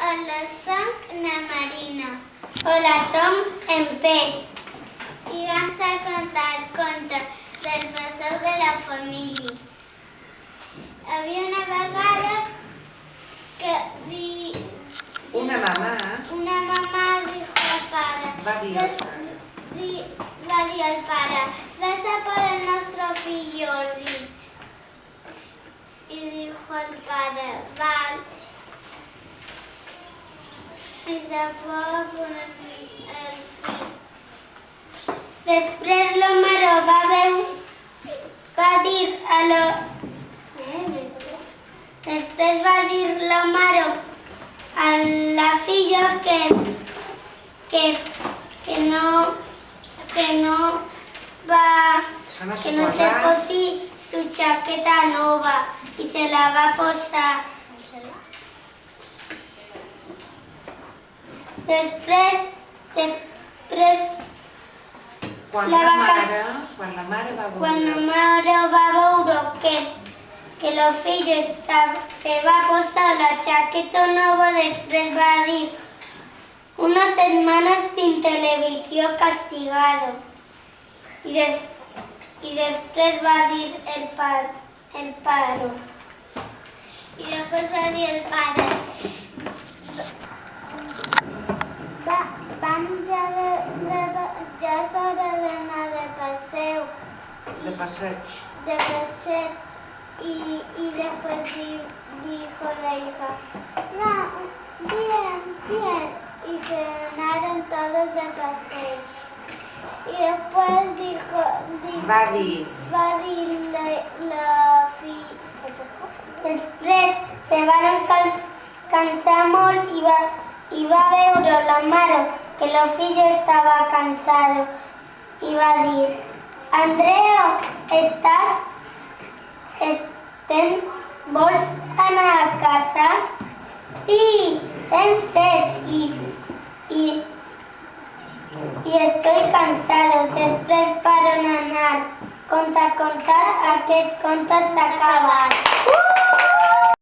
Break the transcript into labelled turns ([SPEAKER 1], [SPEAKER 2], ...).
[SPEAKER 1] Hola, som na Marina.
[SPEAKER 2] Hola, som en P.
[SPEAKER 1] I vam a contar contes del passeig de la família. Havia una vegada que
[SPEAKER 3] una mamà
[SPEAKER 1] dijo al pare,
[SPEAKER 3] va dir
[SPEAKER 1] al pare, ves a por el nostre fill Jordi. Y dijo el padre, vale. Y se fue a poner el fill.
[SPEAKER 2] Després l'Homero va dir l'Homero a la filla que no se posi su chaqueta nova y se la va a posar. Després
[SPEAKER 3] quan la mare
[SPEAKER 2] va veure que el fill se va posar la chaqueta nova, després va dir una setmana sin televisió castigado. Y després va dir el pare.
[SPEAKER 1] Y después va a decir el padre, ya es hora de anar de passeig. Y después dijo la hija, no, bien. Y se ganaron todos de passeig. Y después va a decir la filla.
[SPEAKER 2] Després se van cansar molt i va veure la mare que el fill estava cansat i va dir, Andreu, vols anar a casa? Sí, tens set y estoy cansado. Després van anar. Contar, aquest conte s'ha acabat.